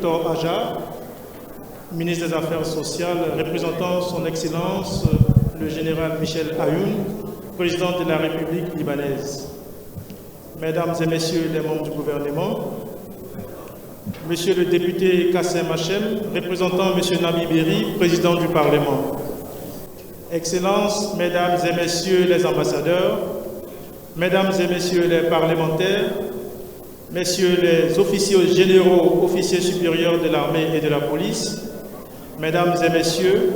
Victor Aja, ministre des Affaires sociales, représentant son Excellence le général Michel Ayoun, président de la République libanaise. Mesdames et Messieurs les membres du gouvernement, Monsieur le député Kassem Hachem, représentant Monsieur Nabi Berri, président du Parlement. Excellences, Mesdames et Messieurs les ambassadeurs, Mesdames et Messieurs les parlementaires, Messieurs les officiers généraux, officiers supérieurs de l'armée et de la police, Mesdames et Messieurs,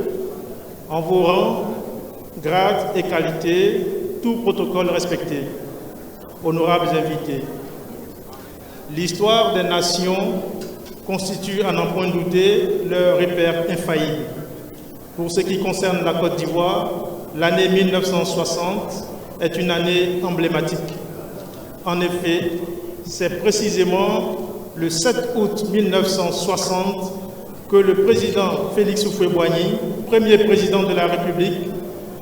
en vos rangs, grades et qualités, tout protocole respecté, honorables invités. L'histoire des nations constitue, à n'en point douter, leur repère infaillible. Pour ce qui concerne la Côte d'Ivoire, l'année 1960 est une année emblématique. En effet, c'est précisément le 7 août 1960 que le président Félix Houphouët-Boigny, premier président de la République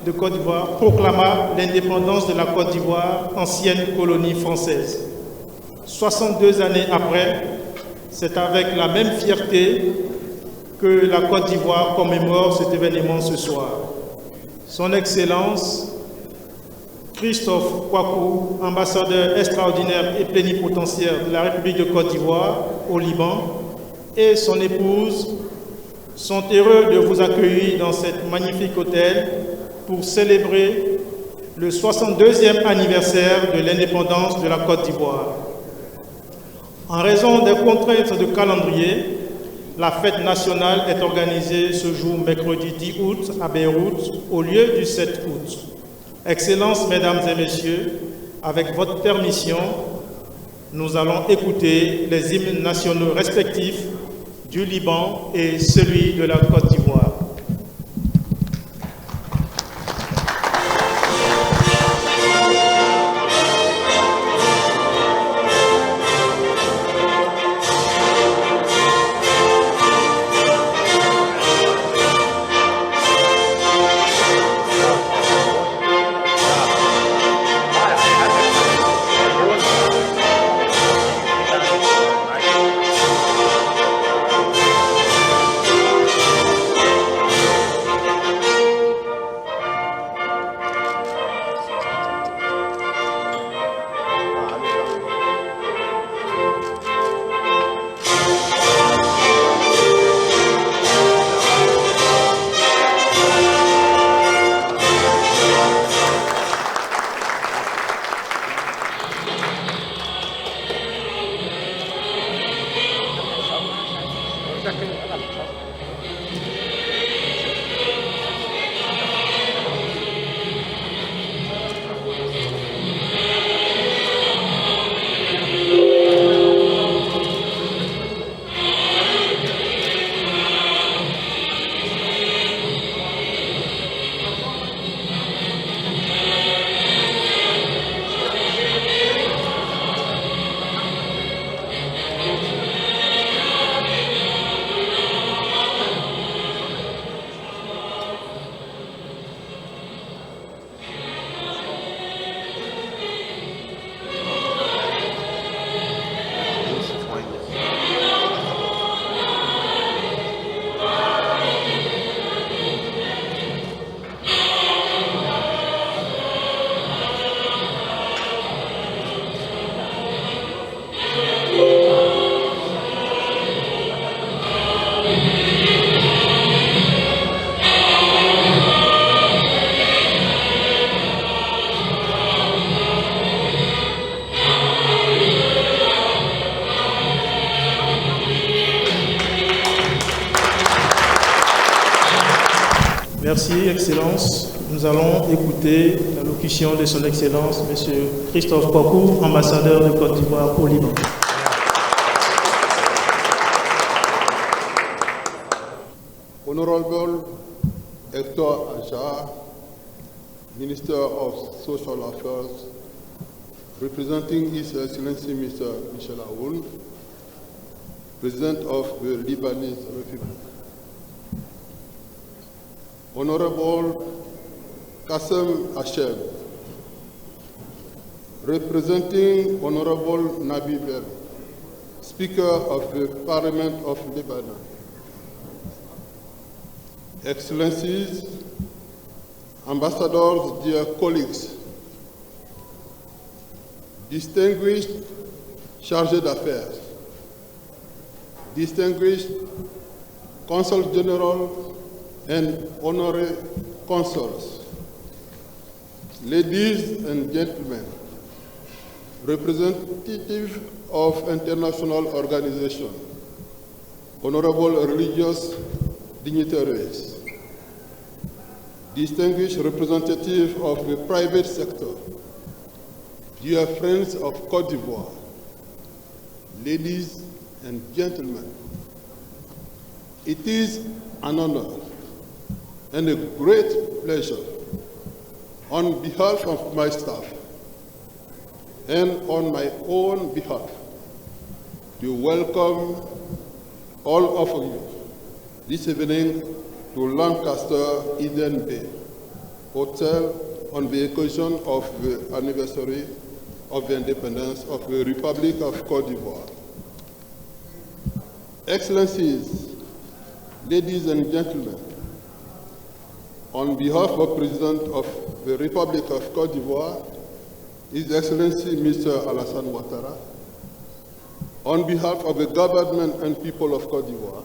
de Côte d'Ivoire, proclama l'indépendance de la Côte d'Ivoire, ancienne colonie française. 62 années après, c'est avec la même fierté que la Côte d'Ivoire commémore cet événement ce soir. Son Excellence Christophe Kouakou, ambassadeur extraordinaire et plénipotentiaire de la République de Côte d'Ivoire au Liban, et son épouse sont heureux de vous accueillir dans cet magnifique hôtel pour célébrer le 62e anniversaire de l'indépendance de la Côte d'Ivoire. En raison des contraintes de calendrier, la fête nationale est organisée ce jour mercredi 10 août à Beyrouth au lieu du 7 août. Excellences, Mesdames et Messieurs, avec votre permission, nous allons écouter les hymnes nationaux respectifs du Liban et celui de la Côte d'Ivoire. Merci, Excellence. Nous allons écouter l'allocution de son Excellence, M. Christophe Kouakou, ambassadeur de Côte d'Ivoire au Liban. Honorable Hector Aja, Minister of Social Affairs, representing His Excellency Mr. Michel Ayoun, President of the Lebanese Republic. Honorable Kassem Hachem, representing Honorable Nabi Berri, Speaker of the Parliament of Lebanon, Excellencies, Ambassadors, dear colleagues, distinguished chargés d'affaires, distinguished Consul General and honorary consuls, ladies and gentlemen, representatives of international organizations, honorable religious dignitaries, distinguished representatives of the private sector, dear friends of Côte d'Ivoire, ladies and gentlemen, it is an honor and a great pleasure on behalf of my staff and on my own behalf to welcome all of you this evening to Lancaster Eden Bay Hotel on the occasion of the anniversary of the independence of the Republic of Côte d'Ivoire. Excellencies, ladies and gentlemen, on behalf of the President of the Republic of Côte d'Ivoire, His Excellency Mr. Alassane Ouattara, on behalf of the government and people of Côte d'Ivoire,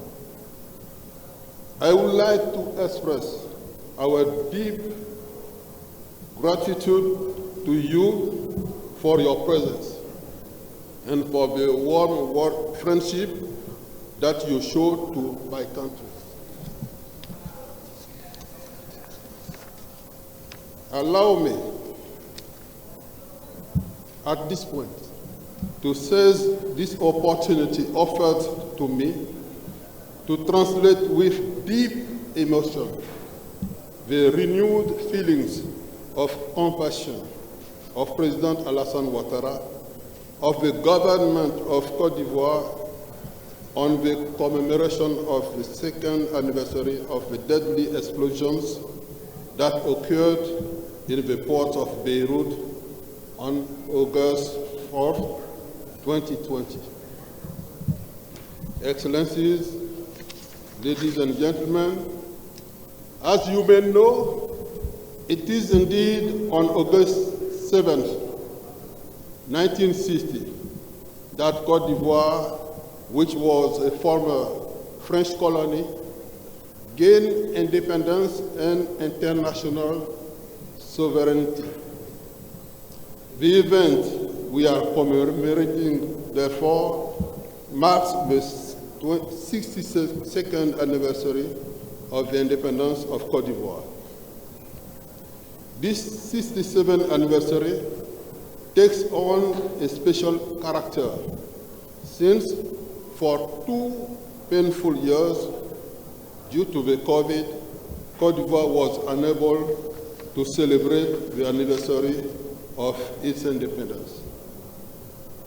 I would like to express our deep gratitude to you for your presence and for the warm friendship that you show to my country. Allow me, at this point, to seize this opportunity offered to me to translate with deep emotion the renewed feelings of compassion of President Alassane Ouattara, of the government of Côte d'Ivoire, on the commemoration of the second anniversary of the deadly explosions that occurred in the port of Beirut on August 4, 2020. Excellencies, ladies and gentlemen, as you may know, it is indeed on August 7, 1960, that Côte d'Ivoire, which was a former French colony, gained independence and international sovereignty. The event we are commemorating, therefore, marks the 62nd anniversary of the independence of Côte d'Ivoire. This 67th anniversary takes on a special character since for 2 painful years, due to the COVID, Côte d'Ivoire was unable to celebrate the anniversary of its independence.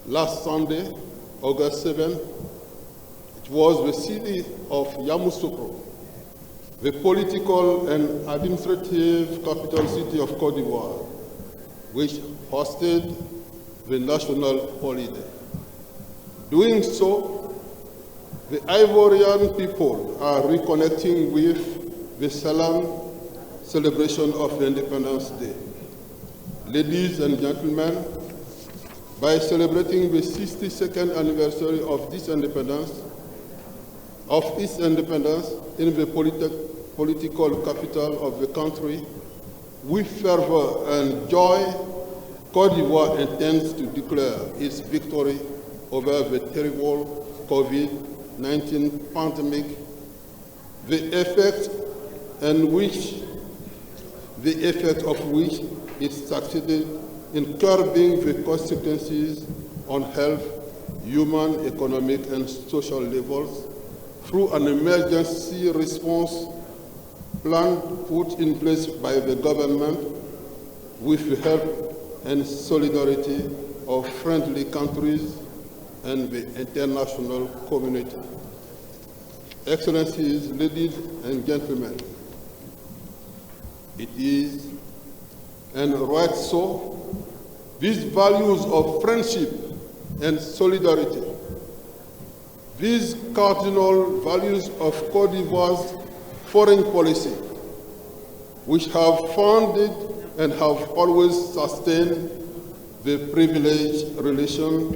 Last Sunday, August 7, it was the city of Yamoussoukro, the political and administrative capital city of Côte d'Ivoire, which hosted the national holiday. Doing so, the Ivorian people are reconnecting with the solemn celebration of the Independence Day. Ladies and gentlemen, by celebrating the 62nd anniversary of its independence in the political capital of the country, with fervor and joy, Côte d'Ivoire intends to declare its victory over the terrible COVID-19 pandemic, the effect of which it succeeded in curbing the consequences on health, human, economic, and social levels through an emergency response plan put in place by the government with the help and solidarity of friendly countries and the international community. Excellencies, ladies and gentlemen, it is, and right so, these values of friendship and solidarity These cardinal values of Côte d'Ivoire's foreign policy, which have founded and have always sustained the privileged relation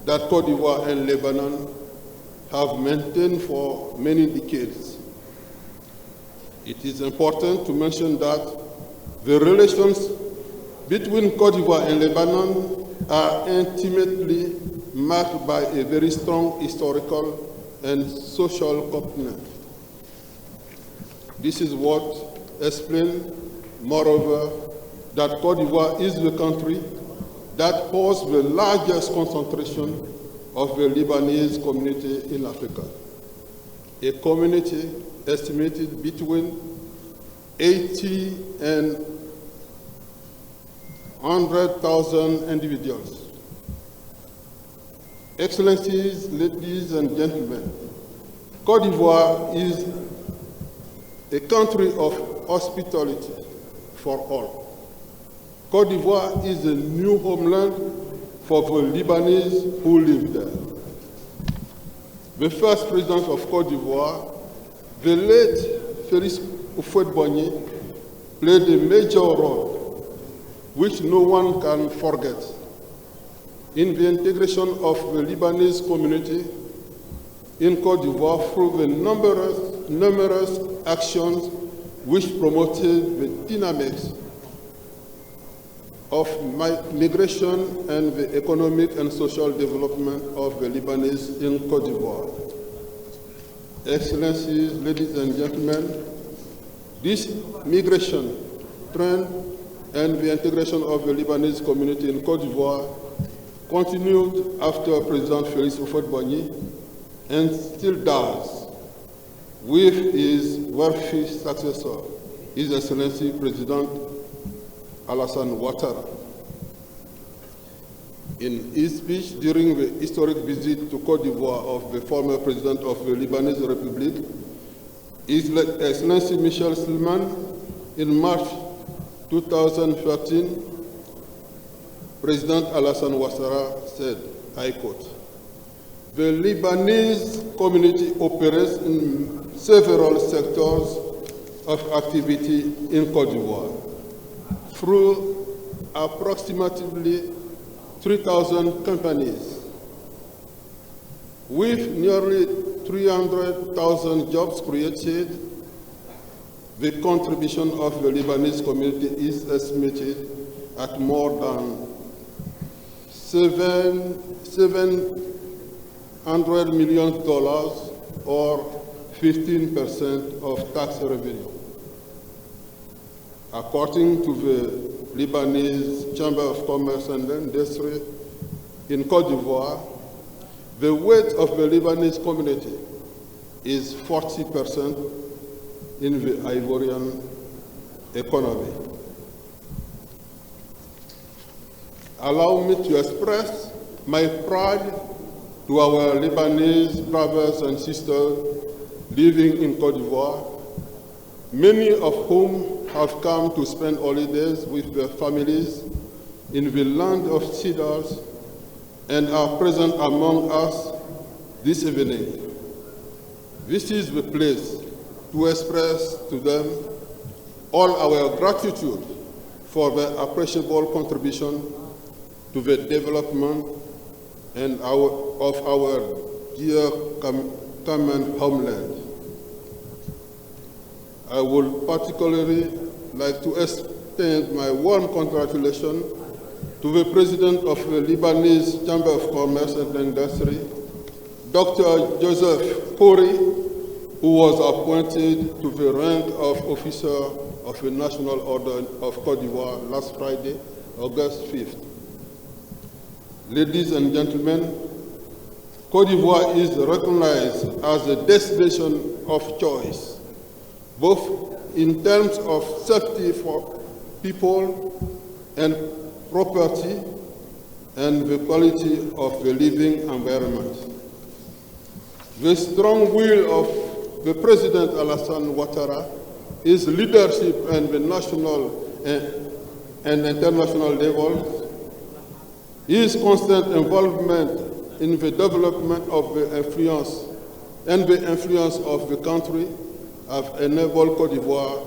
that Côte d'Ivoire and Lebanon have maintained for many decades. It is important to mention that the relations between Côte d'Ivoire and Lebanon are intimately marked by a very strong historical and social component. This is what explains, moreover, that Côte d'Ivoire is the country that hosts the largest concentration of the Lebanese community in Africa, a community estimated between 80 and 100,000 individuals. Excellencies, ladies and gentlemen, Côte d'Ivoire is a country of hospitality for all. Côte d'Ivoire is a new homeland for the Lebanese who live there. The first president of Côte d'Ivoire, the late Félix Houphouët-Boigny, played a major role which no one can forget in the integration of the Lebanese community in Côte d'Ivoire through the numerous actions which promoted the dynamics of migration and the economic and social development of the Lebanese in Côte d'Ivoire. Excellencies, ladies and gentlemen, this migration trend and the integration of the Lebanese community in Côte d'Ivoire continued after President Félix Houphouët-Boigny and still does with his worthy successor, His Excellency President Alassane Ouattara. In his speech during the historic visit to Côte d'Ivoire of the former President of the Lebanese Republic, His Excellency Michel Silman, in March 2013, President Alassane Ouattara said, I quote, "The Lebanese community operates in several sectors of activity in Côte d'Ivoire through approximately 3,000 companies, with nearly 300,000 jobs created. The contribution of the Lebanese community is estimated at more than $700 million, or 15% of tax revenue. According to the Lebanese Chamber of Commerce and Industry in Côte d'Ivoire, the weight of the Lebanese community is 40% in the Ivorian economy. Allow me to express my pride to our Lebanese brothers and sisters living in Côte d'Ivoire, many of whom have come to spend holidays with their families in the land of cedars and are present among us this evening. This is the place to express to them all our gratitude for their appreciable contribution to the development and of our dear common homeland. I would particularly like to extend my warm congratulations to the President of the Lebanese Chamber of Commerce and Industry, Dr. Joseph Khoury, who was appointed to the rank of Officer of the National Order of Côte d'Ivoire last Friday, August 5th. Ladies and gentlemen, Côte d'Ivoire is recognized as a destination of choice, both in terms of safety for people and property and the quality of the living environment. The strong will of the President Alassane Ouattara, his leadership at the national and international levels, his constant involvement in the development of the influence of the country have enabled Côte d'Ivoire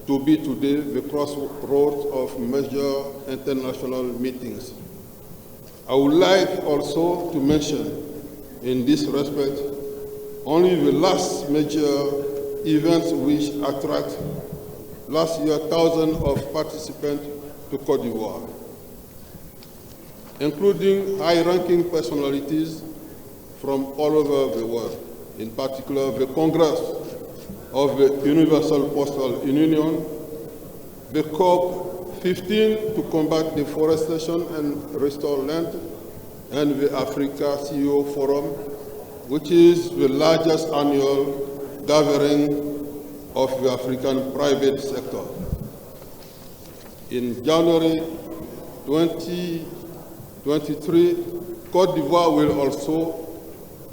to be today the crossroads of major international meetings. I would like also to mention in this respect only the last major events which attract last year thousands of participants to Côte d'Ivoire, including high-ranking personalities from all over the world, in particular the Congress of the Universal Postal Union, the COP15 to combat deforestation and restore land, and the Africa CEO Forum, which is the largest annual gathering of the African private sector. In January 2023, Côte d'Ivoire will also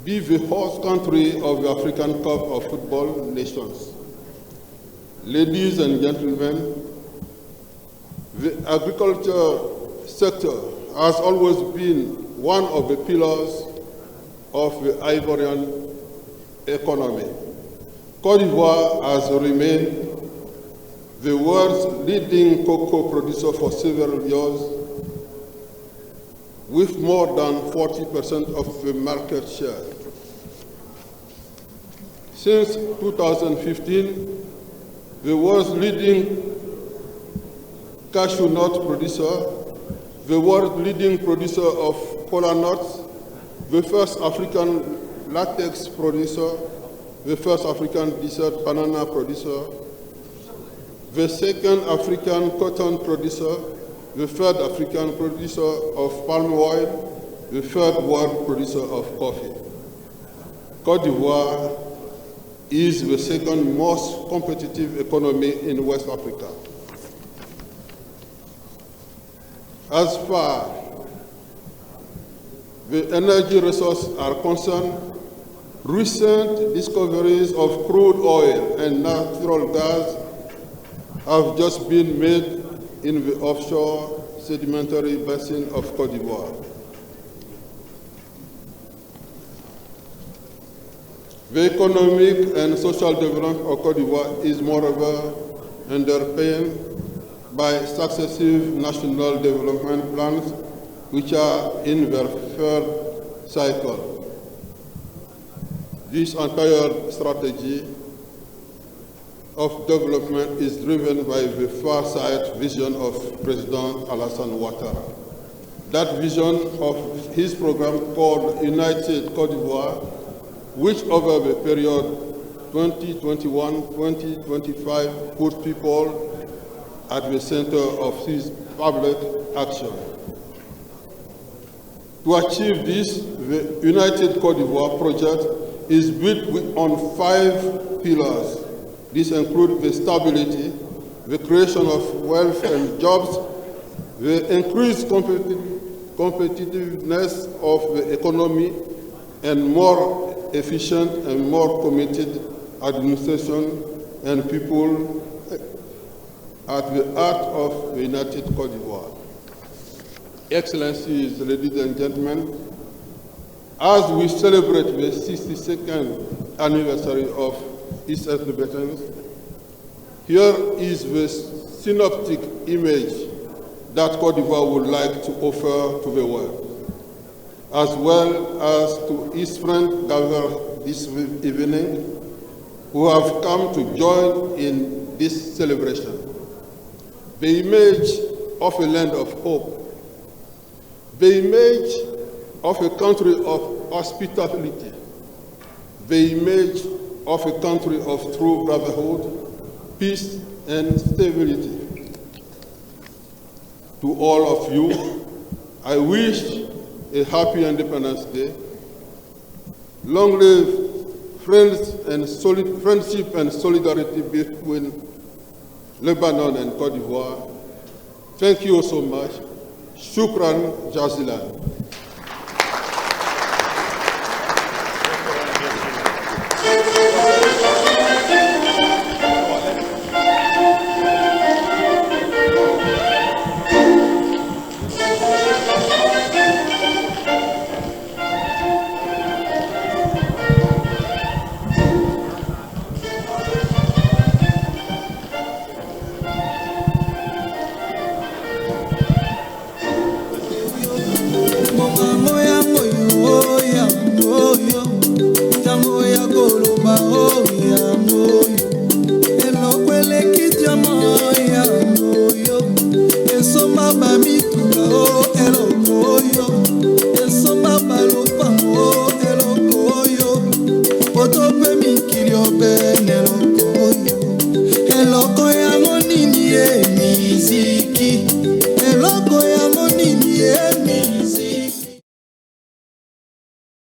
be the host country of the African Cup of Football Nations. Ladies and gentlemen, the agriculture sector has always been one of the pillars of the Ivorian economy. Côte d'Ivoire has remained the world's leading cocoa producer for several years, with more than 40% of the market share. Since 2015, the world's leading cashew nut producer, the world's leading producer of cola nuts, the first African latex producer, the first African desert banana producer, the second African cotton producer, the third African producer of palm oil, the third world producer of coffee. Côte d'Ivoire is the second most competitive economy in West Africa. As far the energy resources are concerned, recent discoveries of crude oil and natural gas have just been made in the offshore sedimentary basin of Côte d'Ivoire. The economic and social development of Côte d'Ivoire is moreover underpinned by successive national development plans which are in their third cycle. This entire strategy of development is driven by the far-sighted vision of President Alassane Ouattara. That vision of his program called United Côte d'Ivoire, which over the period 2021-2025 put people at the center of his public action. To achieve this, the United Côte d'Ivoire project is built on 5 pillars. This includes the stability, the creation of wealth and jobs, the increased competitiveness of the economy, and more efficient and more committed administration and people at the heart of the United Côte d'Ivoire. Excellencies, ladies and gentlemen, as we celebrate the 62nd anniversary of its independence, here is the synoptic image that Côte d'Ivoire would like to offer to the world, as well as to its friends gathered this evening who have come to join in this celebration. The image of a land of hope, the image of a country of hospitality, the image of a country of true brotherhood, peace, and stability. To all of you, I wish a happy Independence Day. Long live friendship and solidarity between Lebanon and Côte d'Ivoire. Thank you so much. Shukran jazilan. yo ben eloko